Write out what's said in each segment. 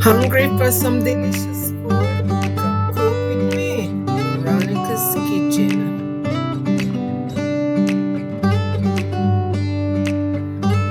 Hungry for some delicious food? Come cook with me. Veronica's Kitchen.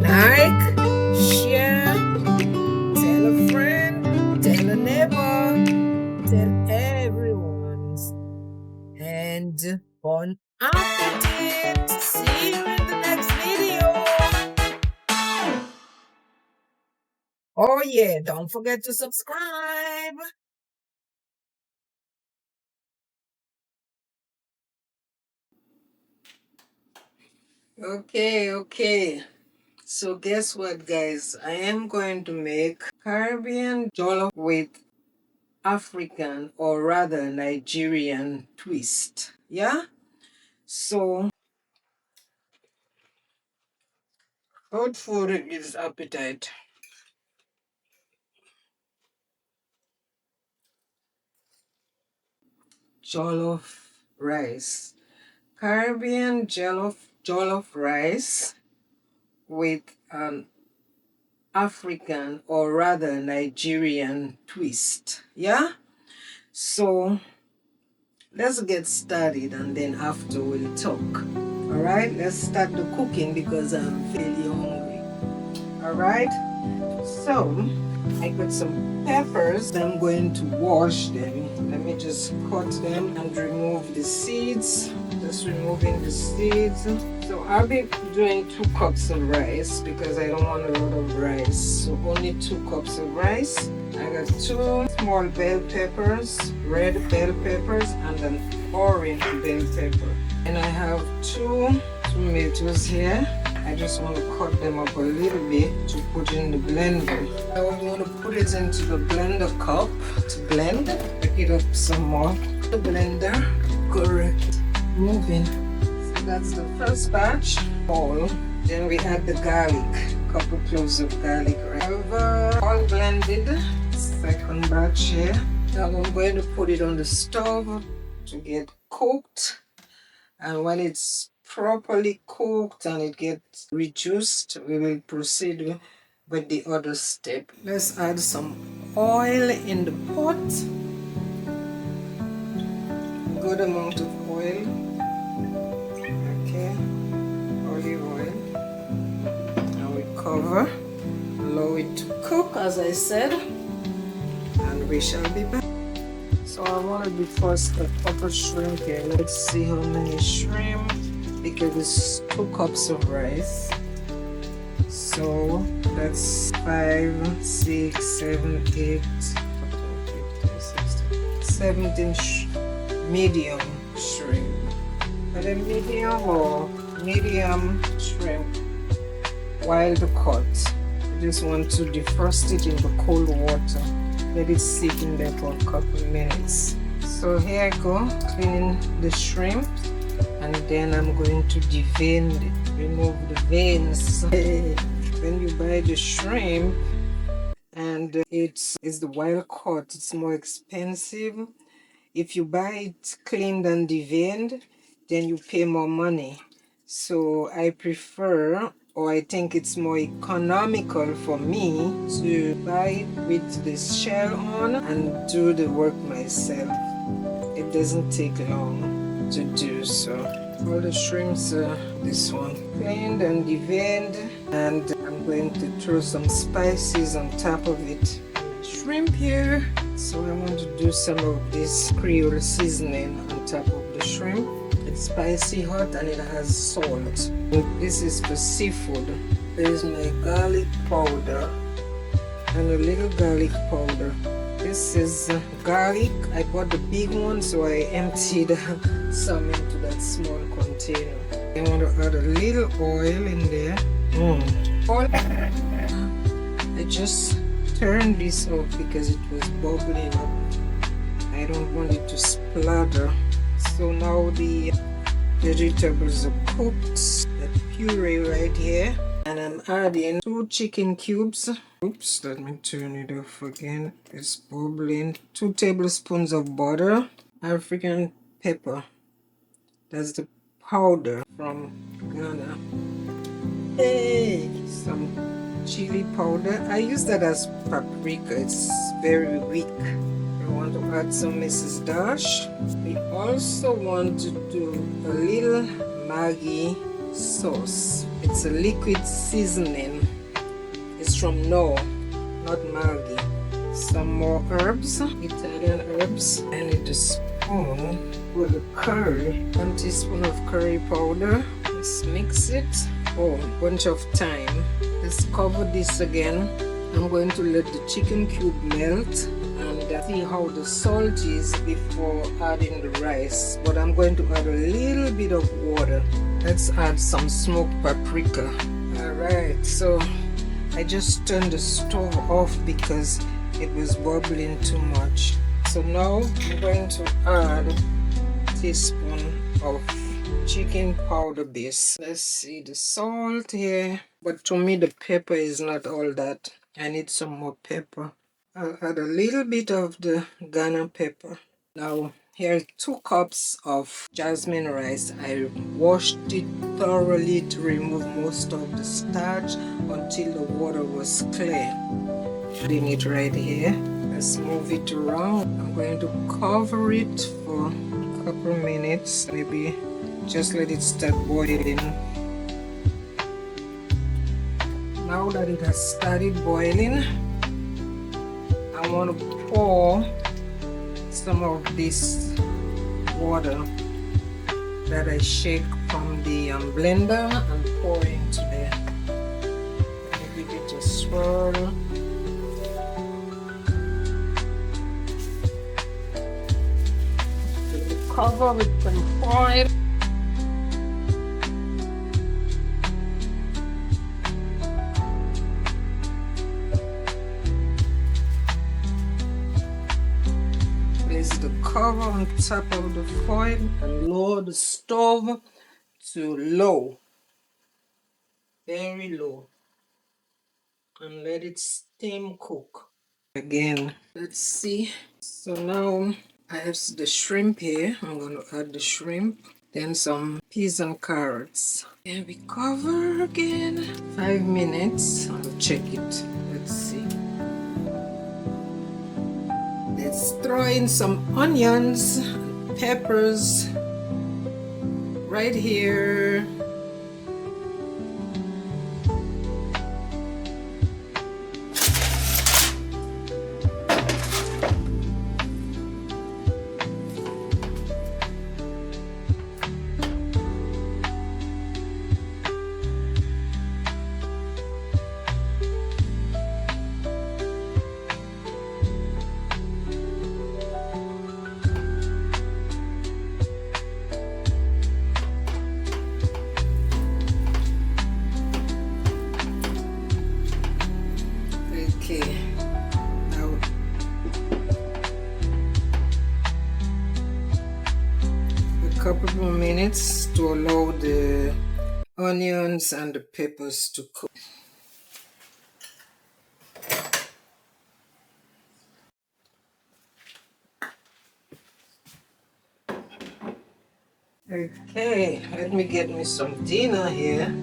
Like, share, tell a friend, tell a neighbor, tell everyone. And bon appetit! See you in the next video. Oh yeah, don't forget to subscribe. Okay. So guess what, guys? I am going to make Caribbean jollof with African or rather Nigerian twist. Yeah? So good food gives appetite. Jollof rice. Caribbean jollof rice with an African or rather Nigerian twist. Yeah? So let's get started and then after we'll talk. Alright, let's start the cooking because I'm really hungry. Alright, so I got some peppers. I'm going to wash them. Let me just cut them and remove the seeds. Just removing the seeds. So I'll be doing 2 cups of rice because I don't want a lot of rice. So only 2 cups of rice. I got 2 small bell peppers, red bell peppers, and an orange bell pepper. And I have 2 tomatoes here. I just want to cut them up a little bit to put in the blender. I want to put it into the blender cup to blend. Pick it up some more. The blender, correct. Moving. So that's the first batch. All. Then we add the garlic. Couple cloves of garlic. Right? All blended. Second batch here. Now I'm going to put it on the stove to get cooked. And when it's properly cooked and it gets reduced, we will proceed with the other step. Let's add some oil in the pot. Good amount of oil. Okay, olive oil. And we cover, allow it to cook as I said, and we shall be back. So I want to do first a couple shrimp here. Let's see how many shrimp, because it's 2 cups of rice. So that's 5, 6, 7, 8, 17 medium shrimp. But a medium or medium shrimp, wild caught. I just want to defrost it in the cold water. Let it sit in there for a couple of minutes. So here I go, cleaning the shrimp, and then I'm going to devein it, remove the veins. When you buy the shrimp and it's the wild caught, it's more expensive. If you buy it cleaned and deveined, then you pay more money. So I prefer, or I think it's more economical for me to buy it with the shell on and do the work myself. It doesn't take long to do so. All the shrimps are this one, cleaned and deveined, and I'm going to throw some spices on top of it. Shrimp here, so I want to do some of this Creole seasoning on top of the shrimp. It's spicy hot and it has salt. This is for seafood. There's my garlic powder and a little garlic powder. This is garlic. I bought the big one, so I emptied some into that small container. I want to add a little oil in there. Oil. I just turned this off because it was bubbling up. I don't want it to splatter. So now the vegetables are cooked. The puree right here. And I'm adding 2 chicken cubes. Oops, let me turn it off again. It's bubbling. 2 tablespoons of butter. African pepper. That's the powder from Ghana. Hey! Some chili powder. I use that as paprika. It's very weak. I want to add some Mrs. Dash. We also want to do a little Maggi sauce. It's a liquid seasoning. It's from No, not Maggi. Some more herbs, Italian herbs. I need a spoon with the curry. 1 teaspoon of curry powder. Let's mix it. Oh, bunch of thyme. Let's cover this again. I'm going to let the chicken cube melt and see how the salt is before adding the rice. But I'm going to add a little bit of water. Let's add some smoked paprika. Alright, so I just turned the stove off because it was bubbling too much. So now I'm going to add a teaspoon of chicken powder base. Let's see the salt here. But to me the pepper is not all that. I need some more pepper. I'll add a little bit of the Ghana pepper. Now here are 2 cups of jasmine rice. I washed it thoroughly to remove most of the starch until the water was clear. Adding it right here. Let's move it around. I'm going to cover it for a couple minutes. Maybe just let it start boiling. Now that it has started boiling, I want to pour some of this water that I shake from the blender and pour into there. Let me give it a swirl. Cover with some foil. Place the cover on top of the foil and lower the stove to low, very low, and let it steam cook. Again, let's see. So now I have the shrimp here. I'm going to add the shrimp, then some peas and carrots. And we cover again. 5 minutes. I'll check it. Let's see. Let's throw in some onions, peppers right here. Now a couple more minutes to allow the onions and the peppers to cook. Okay, let me get me some dinner here.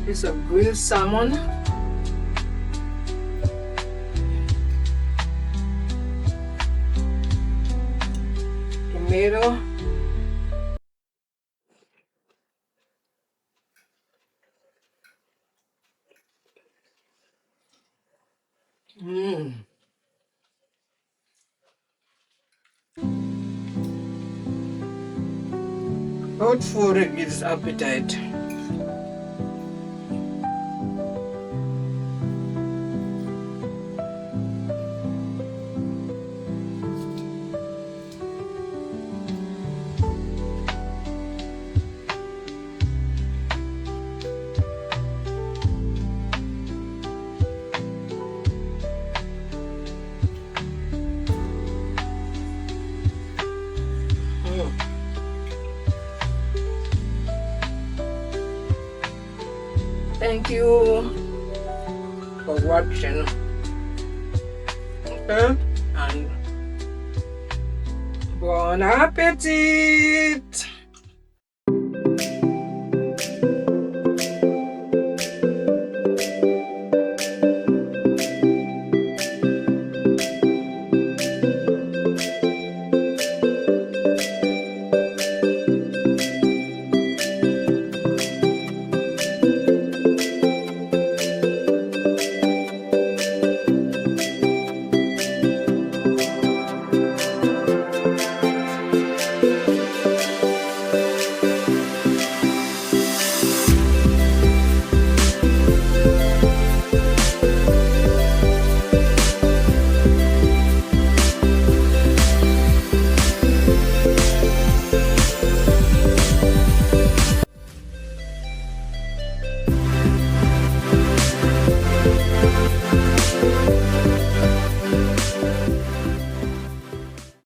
It's a grilled salmon. Tomato. Hot food gives appetite. Thank you for watching. Okay, and bon appetit.